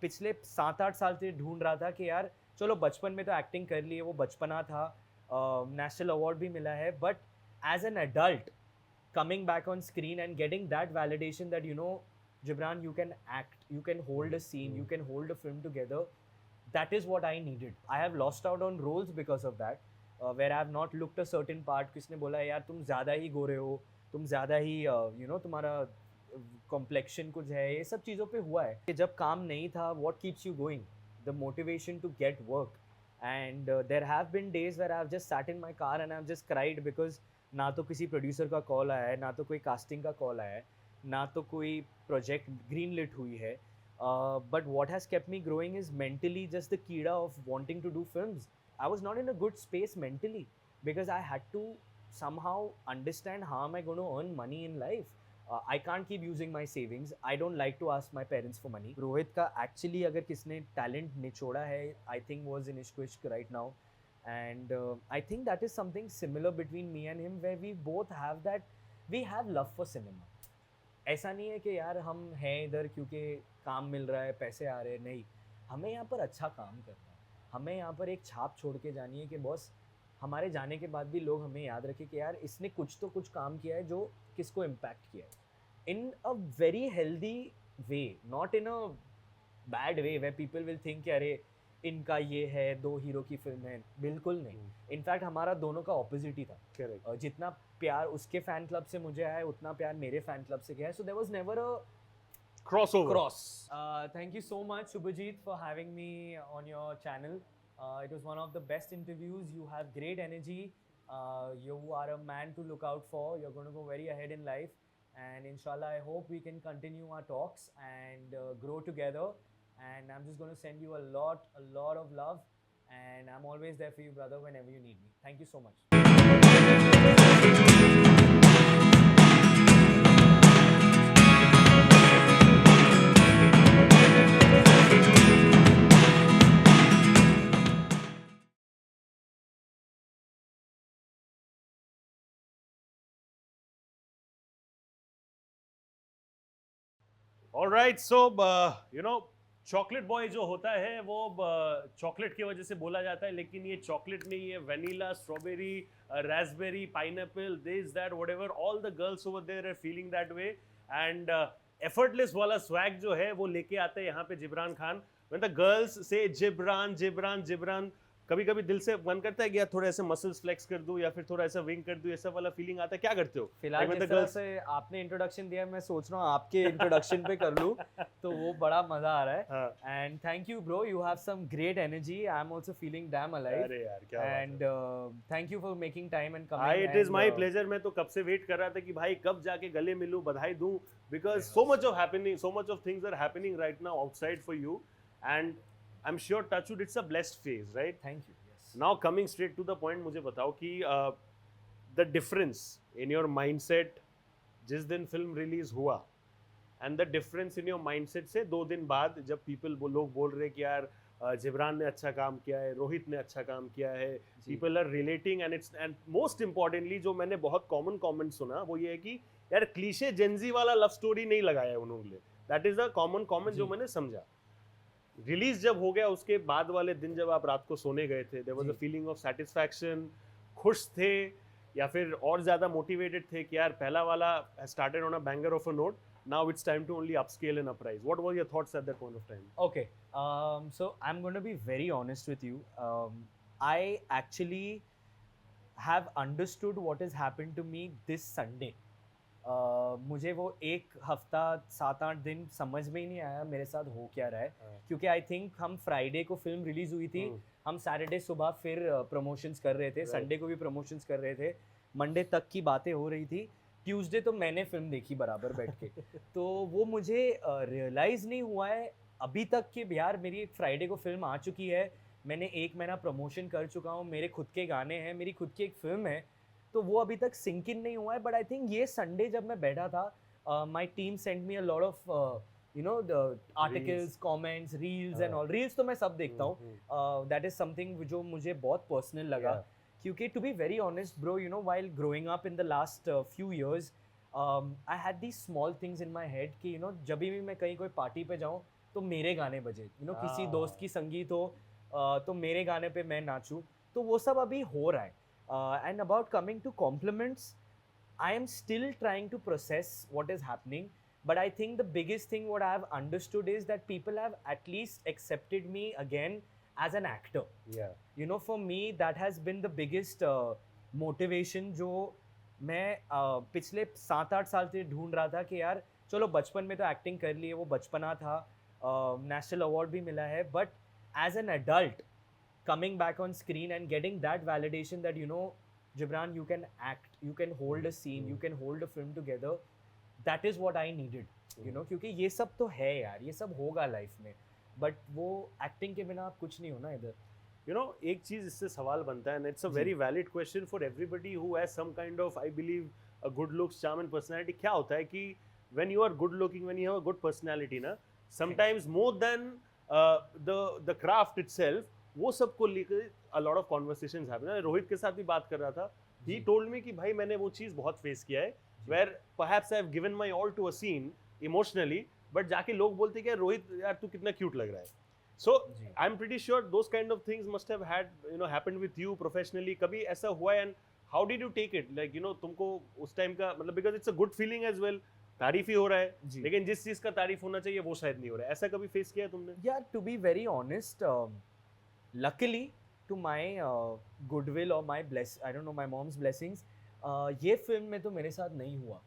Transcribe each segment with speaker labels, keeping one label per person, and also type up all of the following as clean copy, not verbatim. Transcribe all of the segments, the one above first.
Speaker 1: पिछले 7-8 साल से ढूंढ रहा था कि यार चलो बचपन में तो एक्टिंग कर ली है, वो बचपना था, नेशनल अवार्ड भी मिला है, but as an adult coming back on screen and getting that validation that Gibran, you can act, you can hold a scene, you can hold a film together. That is what I needed. I have lost out on roles because of that, where I have not looked a certain part. किसने बोला यार तुम ज़्यादा ही गोरे हो, तुम ज़्यादा ही तुम्हारा complexion कुछ है, ये सब चीज़ों पे हुआ है कि जब काम नहीं था, what keeps you going, the motivation to get work. And there have been days where I have just sat in my car and I have just cried because ना तो किसी प्रोड्यूसर का कॉल आया है, ना तो कोई कास्टिंग का कॉल आया है, ना तो कोई प्रोजेक्ट ग्रीन लिट हुई है. But what has kept me growing is mentally just the kida of wanting to do films. I was not in a good space mentally because I had to somehow understand how am I going to earn money in life. I can't keep using my savings. I don't like to ask my parents for money. Rohit का actually अगर किसने talent निचोड़ा है, I think was in Ishq Vishk right now. And I think that is something similar between me and him where we both have that, we have love for cinema. ऐसा नहीं है कि यार हम हैं इधर क्योंकि काम मिल रहा है, पैसे आ रहे हैं, नहीं, हमें यहाँ पर अच्छा काम करना है, हमें यहाँ पर एक छाप छोड़ के जानी है कि बॉस हमारे जाने के बाद भी लोग हमें याद रखें कि यार इसने कुछ तो कुछ काम किया है जो किसको इम्पैक्ट किया है, in a very healthy way, not in a bad way way people will think कि अरे इनका ये है, दो हीरो की फिल्म है, बिल्कुल नहीं. इनफैक्ट हमारा दोनों का ऑपोजिट ही था.
Speaker 2: Correct.
Speaker 1: जितना प्यार उसके फैन क्लब से मुझे आया है उतना प्यार मेरे फैन क्लब से गया है. So there was never a
Speaker 2: Crossover.
Speaker 1: cross. Thank you so much, Subhajit, for having me on your channel. It was one of the best interviews. You have great energy. You are a man to look out for. You're going to go very ahead in life. And inshallah, I hope we can continue our talks and grow together. And I'm just going to send you a lot of love. And I'm always there for you, brother, whenever you need me. Thank you so much.
Speaker 2: All right, so chocolate boy जो होता है वो chocolate की वजह से बोला जाता है, लेकिन ये चॉकलेट नहीं है, vanilla, strawberry, raspberry, pineapple, this that whatever, all the girls over there are feeling that way. And effortless वाला स्वैग जो है वो लेके आते हैं यहाँ पे Jibran Khan. When the girls say Jibran Jibran Jibran, कभी कभी दिल से मन करता है कि यार थोड़ा ऐसे मसल्स फ्लेक्स कर दूं या फिर थोड़ा ऐसा विंग कर दूं, ऐसा वाला फीलिंग आता है. क्या करते हो
Speaker 1: फिलहाल
Speaker 2: Like when
Speaker 1: जिस
Speaker 2: the
Speaker 1: तरह
Speaker 2: girls-
Speaker 1: से आपने इंट्रोडक्शन दिया, मैं सोच रहा हूँ आपके इंट्रोडक्शन पे कर लूँ तो वो बड़ा मजा आ रहा है.
Speaker 2: हाँ.
Speaker 1: And thank you bro, you have some great energy. I am also feeling damn alive.
Speaker 2: अरे यार क्या बात है.
Speaker 1: And thank you for making time and
Speaker 2: Hi,
Speaker 1: coming.
Speaker 2: it is my pleasure. मैं तो कब से वेट कर रहा था कि भाई कब जाके गले मिलूं, बधाई दूं, because so much of things are happening right now outside for you, and I'm sure touchwood it's a blessed phase, right?
Speaker 1: Thank you. Yes.
Speaker 2: Now coming straight to the point, मुझे बताओ कि the difference in your mindset जिस दिन film release हुआ and the difference in your mindset से 2 दिन बाद जब लोग बोल रहे कि यार जिब्रान ने अच्छा काम किया है, रोहित ने अच्छा काम किया है, people are relating, and most importantly जो मैंने बहुत कॉमन कमेंट सुना वो ये है कि यार क्लीशे जेंजी वाला लव स्टोरी नहीं लगाया उन्होंने. That is a common comment जो मैंने समझा. रिलीज जब हो गया उसके बाद वाले दिन जब आप रात को सोने गए थे, there was a feeling of satisfaction, खुश थे या फिर और ज्यादा मोटिवेटेड थे कि यार पहला वाला started on a banger of a note, now it's time to only upscale and uprise. What were your thoughts at that point of time?
Speaker 1: Okay. So I'm going to be very honest with you. I actually have understood what has happened to me this Sunday. मुझे वो एक हफ्ता 7-8 दिन समझ में ही नहीं आया मेरे साथ हो क्या रहा है, क्योंकि आई थिंक हम फ्राइडे को फिल्म रिलीज हुई थी, हम सैटरडे सुबह फिर प्रमोशंस कर रहे थे, संडे को भी प्रमोशंस कर रहे थे, मंडे तक की बातें हो रही थी, ट्यूसडे तो मैंने फिल्म देखी बराबर बैठ के. तो वो मुझे रियलाइज़ नहीं हुआ है अभी तक कि यार मेरी एक फ्राइडे को फिल्म आ चुकी है, मैंने 1 महीना प्रमोशन कर चुका हूँ, मेरे खुद के गाने हैं, मेरी खुद की एक फिल्म है, तो वो अभी तक सिंक इन नहीं हुआ है. बट आई थिंक ये संडे जब मैं बैठा था, my team send me a lot of the articles, comments, reels and all. Reels तो मैं सब देखता हूँ, दैट इज समथिंग जो मुझे बहुत पर्सनल लगा. क्योंकि to be very honest bro, while growing up in the last few years, I had these small things in my head कि जब भी मैं कहीं कोई पार्टी पे जाऊँ, तो मेरे गाने बजे, किसी दोस्त की संगीत हो तो मेरे गाने पे मैं नाचूं, तो वो सब अभी हो रहा है। And about coming to compliments, I am still trying to process what is happening, but I think the biggest thing what I have understood is that people have at least accepted me again as an actor.
Speaker 2: Yeah.
Speaker 1: For me that has been the biggest motivation जो मैं पिछले 7-8 साल से ढूंढ रहा था कि यार चलो बचपन में तो एक्टिंग कर ली है, वो बचपना था, नेशनल अवार्ड भी मिला है, but as an adult coming back on screen and getting that validation that Gibran, you can act, you can hold a scene, you can hold a film together, that is what I needed. क्योंकि ये सब तो है यार, ये सब होगा life में, बट वो एक्टिंग के बिना आप कुछ नहीं हो ना इधर।
Speaker 2: एक चीज इससे सवाल बनता है, and it's a very valid question for everybody who has some kind of, I believe, a good looks, charm and personality. क्या होता है कि when you are good looking, when you have a good personality ना, sometimes more than the craft itself, वो सब को लेकर a lot of conversations happen. मैं रोहित के साथ भी बात कर रहा था, he told me कि भाई मैंने वो चीज़ बहुत फेस किया है, where perhaps I have given my all to a scene emotionally, but जाके लोग बोलते कि रोहित यार तू कितना क्यूट लग रहा है. So I'm pretty sure those kind of things must have had happened with you professionally. कभी ऐसा हुआ है, and how did you take it? Like तुमको उस टाइम का मतलब, because it's a good feeling as well. तारीफ ही हो रहा है, लेकिन जिस चीज़ का तारीफ होना चाहिए वो शायद नहीं हो रहा है. ऐसा कभी फेस किया है तुमने?
Speaker 1: Yeah, to be very honest, luckily to my goodwill or my I don't know, my mom's blessings, ये फिल्म में तो मेरे साथ नहीं हुआ,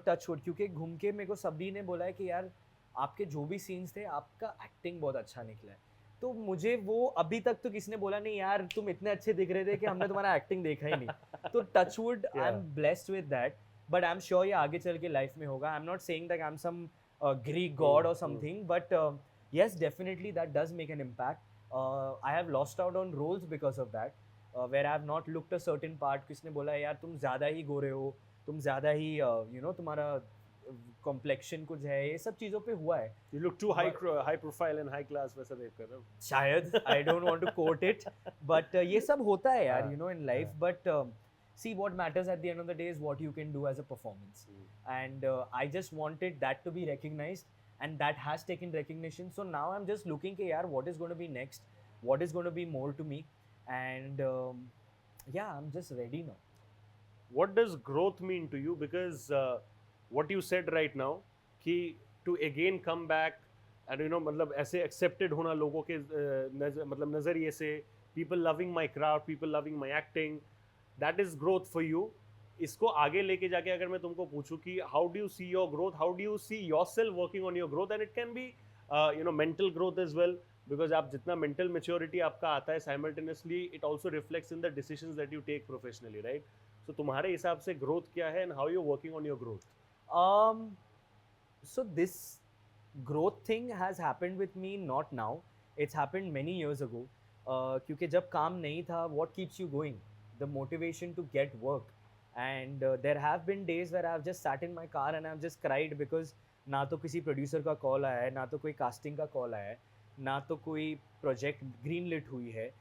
Speaker 1: टच वुड, क्योंकि घूम के मेरे को सभी ने बोला है कि यार आपके जो भी सीन्स थे आपका एक्टिंग बहुत अच्छा निकला है, तो मुझे वो अभी तक तो किसी ने बोला नहीं यार तुम इतने अच्छे दिख रहे थे कि हमने तुम्हारा एक्टिंग देखा ही नहीं, तो touch wood I am blessed with that, but I am sure ये आगे चल के लाइफ में होगा. I am not saying that I am some Greek god or something, but yes, definitely that does make an impact. I have lost out on roles because of that, where I have not looked a certain part. किसने बोला यार तुम ज़्यादा ही गोरे हो, तुम ज़्यादा ही तुम्हारा complexion कुछ है, ये सब चीज़ों पे हुआ है.
Speaker 2: You look too high profile and high class, वैसा टाइप कर रहे हो.
Speaker 1: शायद, I don't want to quote it, but ये सब होता है यार, in life. But see, what matters at the end of the day is what you can do as a performance, and I just wanted that to be recognized. And that has taken recognition. So now I'm just looking at yaar, what is going to be next? What is going to be more to me? And yeah, I'm just ready now.
Speaker 2: What does growth mean to you? Because what you said right now, कि to again come back and मतलब ऐसे accepted होना लोगों के मतलब नज़रिए से, people loving my craft, people loving my acting, that is growth for you. इसको आगे लेके जाके अगर मैं तुमको पूछूं कि how do you see your growth, how do you see yourself working on your growth, and it can be mental growth as well, because आप जितना मेंटल मैच्योरिटी आपका आता है simultaneously it also reflects in the decisions that you take professionally, right? So तुम्हारे हिसाब से growth क्या है and how you working on your growth?
Speaker 1: So this growth thing has happened with me not now, it's happened many years ago. क्योंकि जब काम नहीं था, what keeps you going? The motivation to get work. And there have been days where I've just sat in my car and I've just cried because ना तो किसी producer का call आया है, ना तो कोई कास्टिंग का कॉल आया है, ना तो कोई प्रोजेक्ट ग्रीन लिट हुई है.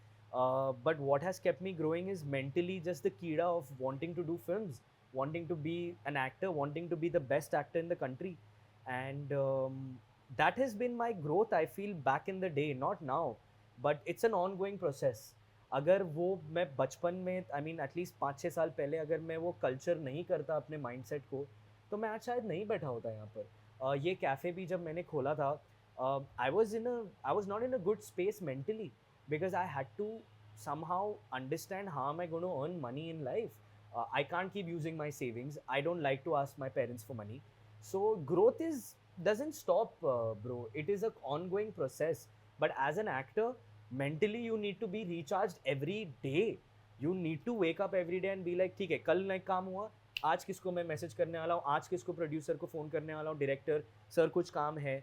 Speaker 1: But what has kept me growing is mentally just the कीड़ा of wanting to do films, wanting to be an actor, wanting to be the best actor in the country. And that has been my growth, I feel, back in the day, not now, but it's an ongoing process. अगर वो मैं बचपन में, I mean at least 5-6 साल पहले अगर मैं वो कल्चर नहीं करता अपने माइंडसेट को, तो मैं आज शायद नहीं बैठा होता यहाँ पर. ये कैफ़े भी जब मैंने खोला था, I was not in a good space mentally, because I had to somehow understand how am I going to earn money in life. I can't keep using my savings. I don't like to ask my parents for money. So growth doesn't stop, bro. It is an ongoing process. But as an actor, mentally you need to be recharged every day. You need to wake up every day and be like, ठीक है, कल नहीं काम हुआ, आज किसको मैं message करने वाला हूँ, आज किसको प्रोड्यूसर को फ़ोन करने वाला हूँ, डायरेक्टर सर कुछ काम है.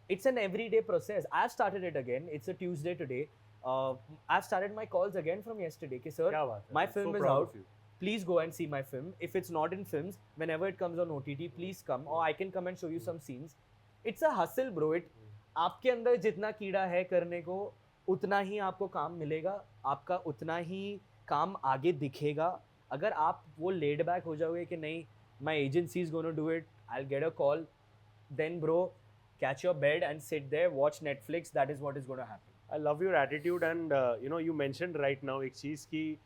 Speaker 1: It's an everyday process. I've started it again. It's a Tuesday today. I've started my calls again from yesterday. Ki, sir, my film is out. Please go and see my film. If it's not in films, whenever it comes on OTT, please come, or I can come and show you some scenes. It's a hustle, bro. आपके अंदर जितना कीड़ा है करने को, उतना ही आपको काम मिलेगा, आपका उतना ही काम आगे दिखेगा. अगर आप वो laid back हो जाओगे कि नहीं, my agency is going to do it, I'll get a call, then bro, catch your bed and sit there, watch Netflix. That is what is going to happen.
Speaker 2: I love your attitude, and you mentioned right now एक चीज़ की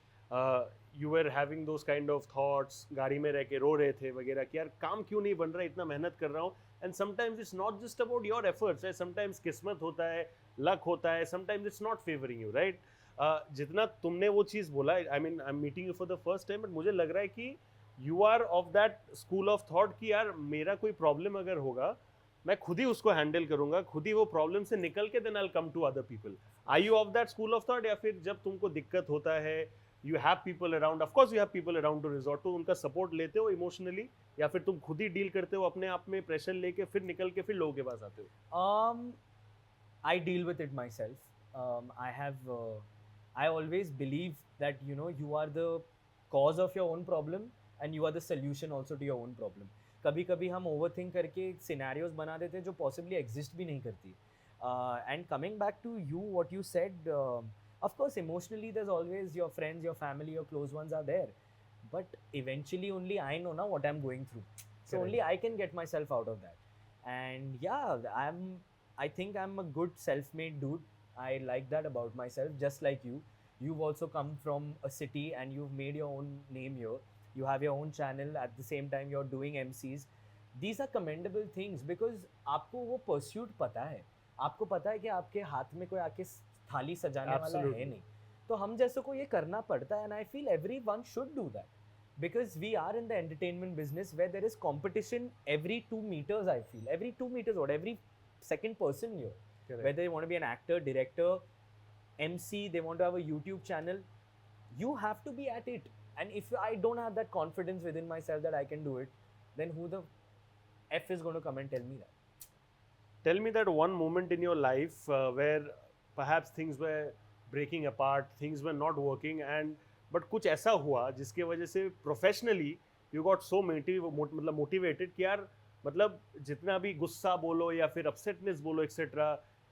Speaker 2: you were having those kind of thoughts, गाड़ी में रह के रो रहे थे वगैरह कि यार काम क्यों नहीं बन रहा, इतना मेहनत कर रहा हूँ. And sometimes it's not just about your efforts, right? Sometimes किस्मत होता है, luck होता है, sometimes it's not favoring you, right? जितना तुमने वो चीज़ बोला, I mean I'm meeting you for the first time, but मुझे लग रहा है कि you are of that school of thought कि यार मेरा कोई problem अगर होगा, मैं खुद ही उसको हैंडल करूंगा, खुद ही वो प्रॉब्लम से निकल के then I will come to other people. Are you of that school of thought, या फिर जब तुमको दिक्कत होता है you have people around, of course you have people around to resort to, उनका सपोर्ट लेते हो इमोशनली, या फिर तुम खुद ही डील करते हो अपने आप में प्रेशर लेके, फिर निकल के फिर लोगों के पास आते हो?
Speaker 1: I deal with it myself. I always believe that you are the cause of your own problem and you are the solution also to your own problem. कभी कभी हम ओवरथिंक करके सिनेरियोज बना देते हैं जो पॉसिबली एग्जिस्ट भी नहीं करती. And coming back to you what you said, of course emotionally there is always your friends, your family, your close ones are there, but eventually only I know ना what I am going through, so only I can get my self out of that. And yeah I think I'm a good self-made dude. I like that about myself, just like you. You've also come from a city and you've made your own name here. You have your own channel, at the same time you're doing MCs. These are commendable things because आपको वो pursuit पता है, आपको पता है कि आपके हाथ में कोई आके थाली सजाने वाला है नहीं, तो हम जैसे को ये करना पड़ता है. And I feel everyone should do that because we are in the entertainment business where there is competition every 2 meters. I feel every 2 meters or every second person here. Correct. Whether they want to be an actor, director, MC, they want to have a YouTube channel, you have to be at it. And if I don't have that confidence within myself that I can do it, then who the F is going to come and tell me that?
Speaker 2: Tell me that one moment in your life where perhaps things were breaking apart, things were not working, but कुछ ऐसा हुआ जिसके वजह से professionally you got so motivated कि यार मतलब जितना भी गुस्सा बोलो या फिर अपसेटनेस बोलो etcetera,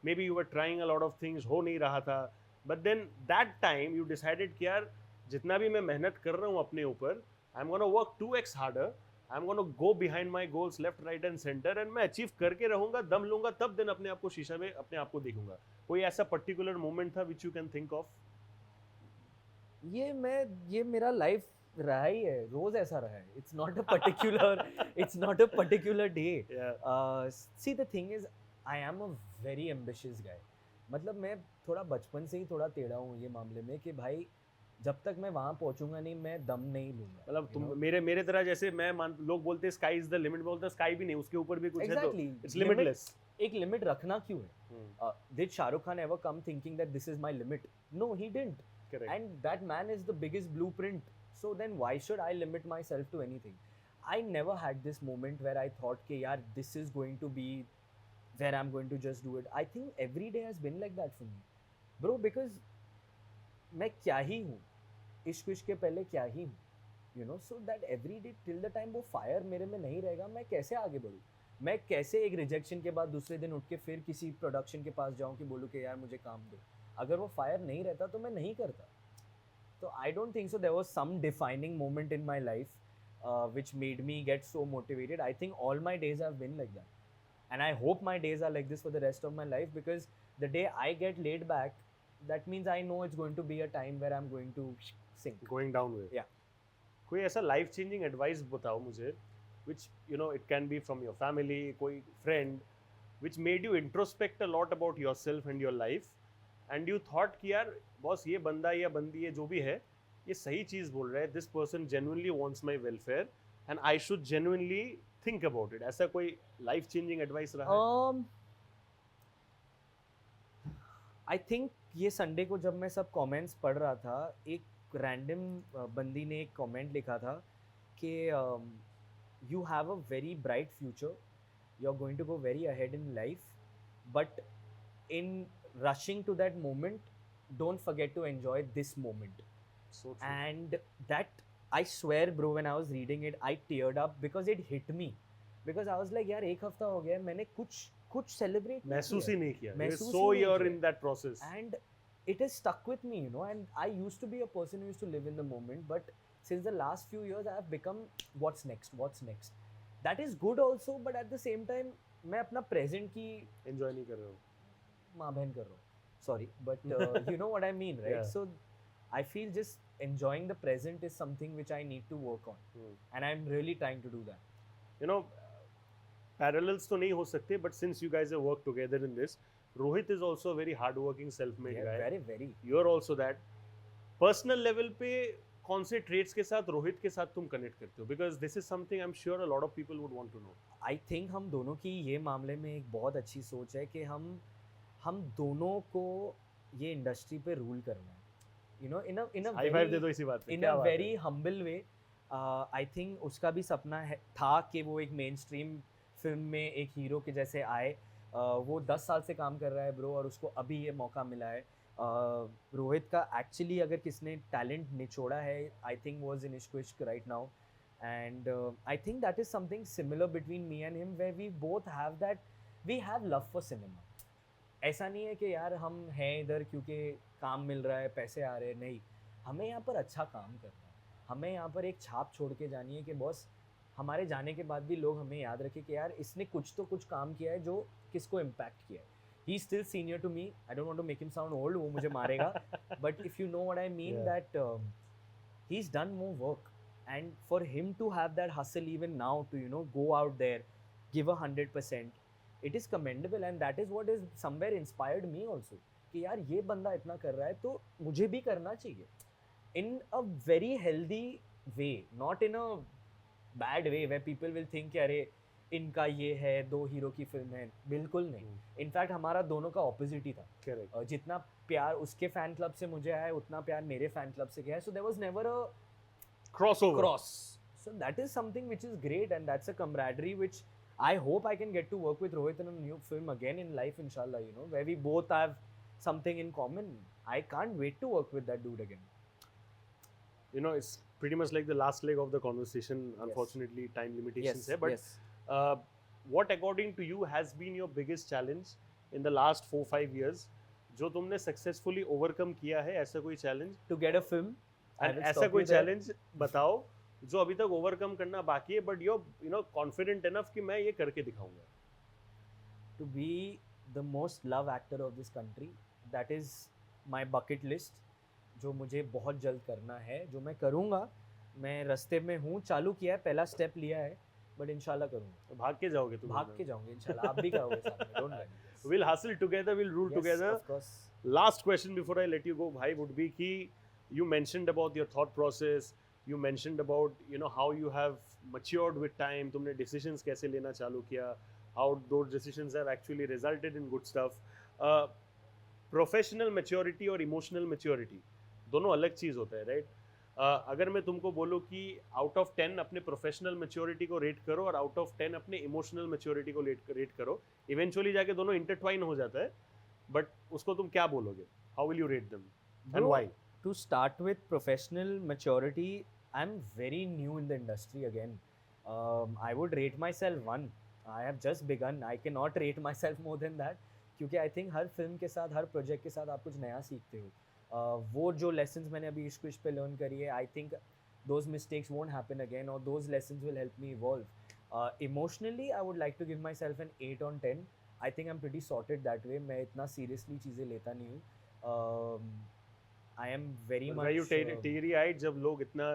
Speaker 2: maybe you were trying a lot of things, हो नहीं रहा था, but then that time you decided कि यार जितना भी मैं मेहनत कर रहा हूँ अपने ऊपर, I am gonna work 2x harder, I am gonna go behind my goals left right and centre, and मैं अचीव करके रहूँगा, दम लूँगा, तब दिन अपने आप को शीशा में अपने आप को देखूंगा. कोई ऐसा पर्टिकुलर मोमेंट था which you can think of?
Speaker 1: ये मेरा लाइफ रहा ही है, रोज ऐसा रहा है. It's not a particular day. See the thing is I am a very ambitious guy. मतलब मैं थोड़ा बचपन से ही थोड़ा टेढ़ा हूँ ये मामले में कि भाई जब तक मैं वहाँ पहुँचूंगा नहीं, मैं दम नहीं लूंगा.
Speaker 2: मतलब तुम मेरे तरह जैसे लोग बोलते हैं स्काई इज द लिमिट, बोलते हैं स्काई भी नहीं, उसके ऊपर भी कुछ है, तो इट्स लिमिटलेस.
Speaker 1: एक लिमिट रखना क्यों है? Did Shahrukh Khan ever come thinking that this is my limit? No, he didn't. And that man is the biggest blueprint. So then why should I limit myself to anything? I never had this moment where I thought कि यार this is going to be where I'm going to just do it. I think every day has been like that for me, bro, because मैं क्या ही हूँ, इश्क इश्क के पहले क्या ही हूँ, so that every day till the time वो fire मेरे में नहीं रहेगा, मैं कैसे आगे बढ़ूँ? मैं कैसे एक रिजेक्शन के बाद दूसरे दिन उठ के फिर किसी प्रोडक्शन के पास जाऊँ कि बोलूँ कि यार मुझे काम दो? अगर वो फायर नहीं रहता तो मैं नहीं करता. So I don't think so. There was some defining moment in my life which made me get so motivated. I think all my days have been like that, and I hope my days are like this for the rest of my life, because the day I get laid back, that means I know it's going to be a time where I'm going to sink.
Speaker 2: Going down with.
Speaker 1: Yeah.
Speaker 2: कोई ऐसा life changing advice बताओ मुझे, which it can be from your family, कोई friend, which made you introspect a lot about yourself and your life, and you thought कि यार boss ये बंदा या बंदी है जो भी है ये सही चीज़ बोल रहा है, this person genuinely wants my welfare and I should genuinely think about it. ऐसा कोई लाइफ चेंजिंग एडवाइस रहा है?
Speaker 1: आई थिंक ये संडे को जब मैं सब कमेंट्स पढ़ रहा था, एक रैंडम बंदी ने एक कमेंट लिखा था कि you have a very bright future, you are going to go very ahead in life, but in rushing to that moment, don't forget to enjoy this moment.
Speaker 2: So true.
Speaker 1: And that, I swear bro, when I was reading it I teared up because it hit me, because I was like यार एक हफ्ता हो गया मैंने कुछ celebrate
Speaker 2: महसूस ही नहीं किया.
Speaker 1: So
Speaker 2: you're in that process,
Speaker 1: and it has stuck with me, and I used to be a person who used to live in the moment, but since the last few years I have become what's next. That is good also, but at the same time मैं अपना present की
Speaker 2: enjoy नहीं कर रहे हो?
Speaker 1: माँ बहन कर रहा हूँ, sorry, but you know what I mean, right?
Speaker 2: Yeah.
Speaker 1: So I feel just enjoying the present is something which I need to work on, and I'm really trying to do that.
Speaker 2: You know, parallels तो नहीं हो सकते, but since you guys have worked together in this, Rohit is also a very hardworking, self-made
Speaker 1: Yeah,
Speaker 2: guy.
Speaker 1: very.
Speaker 2: You're also that. Personal level पे कौन से traits के साथ रोहित के साथ तुम connect करते हो? Because this is something I'm sure a lot of people would want to know.
Speaker 1: I think हम दोनों की ये मामले में एक बहुत अच्छी सोच है कि हम दोनों को ये इंडस्ट्री पे रूल करना है, you know, in a
Speaker 2: High five दे दो इसी बात पे.
Speaker 1: in
Speaker 2: क्या
Speaker 1: a
Speaker 2: बात है?
Speaker 1: very humble way. I think उसका भी सपना है था कि वो एक मेन स्ट्रीम फिल्म में एक हीरो के जैसे आए. वो 10 साल से काम कर रहा है ब्रो, और उसको अभी ये मौका मिला है. रोहित का एक्चुअली अगर किसने टैलेंट निचोड़ा है, I think was in Ishq right now, and I think that is something similar between me and him, where we both have that, we have love for cinema. ऐसा नहीं है कि यार हम हैं इधर क्योंकि काम मिल रहा है, पैसे आ रहे हैं, नहीं. हमें यहाँ पर अच्छा काम करना है, हमें यहाँ पर एक छाप छोड़ के जानी है कि बॉस हमारे जाने के बाद भी लोग हमें याद रखें कि यार इसने कुछ तो कुछ काम किया है जो किसको इम्पैक्ट किया है. He is still senior to me, I don't want to make him sound old, वो मुझे मारेगा, but if you know what I mean, that he is done more work, and for him to have that hustle even now to, you know, go out there, give 100%, it is commendable, and that is what is somewhere inspired me also, कि यार ये बंदा इतना कर रहा है तो मुझे भी करना चाहिए, in a very healthy way, not in a bad way where people will think कि अरे इनका ये है, दो हीरो की फिल्म है. बिल्कुल नहीं. इनफैक्ट हमारा दोनों का ऑपोजिट ही था.
Speaker 2: Correct.
Speaker 1: जितना प्यार उसके फैन क्लब से मुझे आया, उतना प्यार मेरे फैन क्लब से गया है. So there was never a
Speaker 2: Crossover.
Speaker 1: cross. So that is something which is great, and that's a camaraderie which I hope I can get to work with Rohit in a new film again in life, inshallah, you know, where we both have something in common. I can't wait to work with that dude again.
Speaker 2: You know, it's pretty much like the last leg of the conversation. Unfortunately, time limitations
Speaker 1: Yes,
Speaker 2: है, but
Speaker 1: yes.
Speaker 2: what according to you has been your biggest challenge in the last 4-5 years जो तुमने successfully overcome किया है? ऐसा कोई challenge?
Speaker 1: To get a film, I
Speaker 2: And
Speaker 1: will
Speaker 2: ऐसा
Speaker 1: stop
Speaker 2: कोई
Speaker 1: you there.
Speaker 2: challenge बताओ जो अभी तक overcome करना बाकी है, but you're, you know, confident enough कि मैं ये करके दिखाऊंगा.
Speaker 1: To be the most loved actor of this country, that is my bucket list, जो मुझे बहुत जल्द करना है, जो मैं करूँगा. मैं रास्ते में हूँ, चालू किया है, पहला स्टेप लिया है, बट इंशाल्लाह करूँगा.
Speaker 2: तो भाग के जाओगे तुम?
Speaker 1: भाग के जाऊँगे इंशाल्लाह. आप भी करोगे साथ में, don't worry.
Speaker 2: We'll hustle together, we'll rule
Speaker 1: Yes,
Speaker 2: together.
Speaker 1: of course.
Speaker 2: Last question before I let you go, bhai, would be कि you mentioned about your thought process, you mentioned about, you know, how you have matured with time, तुमने decisions कैसे लेना चालू किया, how those decisions have actually resulted in good stuff. Professional maturity और emotional maturity दोनों अलग चीज़ होता है, right? अगर मैं तुमको बोलूँ कि out of 10 अपने professional maturity को rate करो और out of 10 अपने emotional maturity को rate करो, eventually जाके दोनों intertwine हो जाता है, but उसको तुम क्या बोलोगे? How will you rate them and
Speaker 1: Bro,
Speaker 2: why?
Speaker 1: To start with professional maturity, I'm very new in the industry again. I would rate myself 1. I have just begun. I cannot rate myself more than that. क्योंकि I think her film के साथ, हर project के साथ आप कुछ नया सीखते हो. वो जो lessons मैंने अभी इश्क विश्क पे learn करी है, I think those mistakes won't happen again, or those lessons will help me evolve. Emotionally, I would like to give myself an 8 on 10. I think I'm pretty sorted that way. मैं इतना seriously चीज़ें लेता नहीं हूँ. I am very
Speaker 2: But
Speaker 1: much.
Speaker 2: were you teary-eyed जब लोग इतना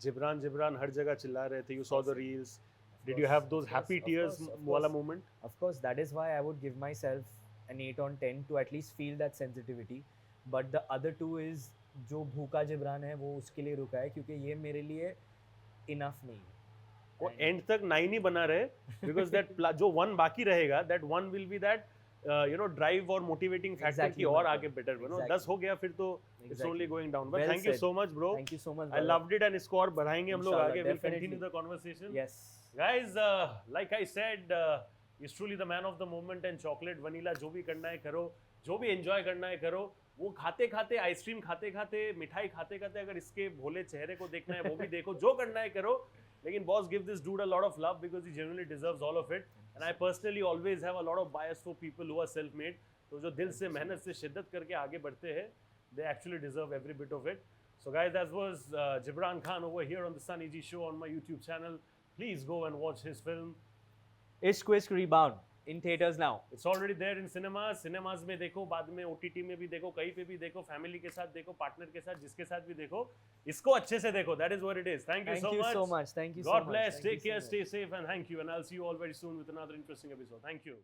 Speaker 2: जिब्रान हर जगह चिल्ला रहे थे? You saw the reels. Did you have those happy tears वाला moment?
Speaker 1: Of course, that is why I would give myself an 8 on 10 to at least feel that sensitivity. But the other 2 is जो भूखा जिब्रान है वो उसके लिए रुका है, क्योंकि ये मेरे लिए enough नहीं है.
Speaker 2: वो एंड तक 9 ही बना रहे, because that जो 1 बाकी रहेगा, that 1 will be that you know, drive और motivating factor
Speaker 1: Exactly,
Speaker 2: कि और
Speaker 1: my
Speaker 2: आगे
Speaker 1: point.
Speaker 2: better बनो.
Speaker 1: Exactly.
Speaker 2: 10 हो गया फिर तो it's
Speaker 1: Exactly.
Speaker 2: only going down. But
Speaker 1: Well
Speaker 2: thank you
Speaker 1: said.
Speaker 2: so much, bro.
Speaker 1: Thank you so much.
Speaker 2: I
Speaker 1: brother.
Speaker 2: loved it, and इसको और बढ़ाएंगे हम लोग
Speaker 1: Inshallah,
Speaker 2: आगे. We'll
Speaker 1: definitely.
Speaker 2: continue the conversation.
Speaker 1: Yes.
Speaker 2: Guys, like I said, he's truly the man of the moment, and chocolate, vanilla, जो भी करना है करो, जो भी enjoy करना है करो. वो खाते खाते, आइसक्रीम खाते खाते, मिठाई खाते खाते, अगर इसके भोले चेहरे को देखना है वो भी देखो, जो करना है करो. लेकिन boss, give this dude a lot of love because he genuinely deserves all of it. And I personally always have a lot of bias for people who are self-made. तो जो दिल से मेहनत से शिद्दत करके आगे बढ़ते हैं, they actually deserve every bit of it. So guys, that was Jibran Khan over here on the Sunny G Show on my YouTube channel. Please go and watch his film.
Speaker 1: Ishq Rebound. in theaters now.
Speaker 2: It's already there in cinemas. Cinemas में देखो, बाद में OTT में भी देखो, कहीं पे भी देखो, family के साथ देखो, partner के साथ, जिसके साथ भी देखो, इसको अच्छे से देखो. That is what it is. Thank you so much.
Speaker 1: Thank you
Speaker 2: God
Speaker 1: so much.
Speaker 2: bless.
Speaker 1: Thank you
Speaker 2: Take care.
Speaker 1: so
Speaker 2: Stay safe, and thank you. And I'll see you all very soon with another interesting episode. Thank you.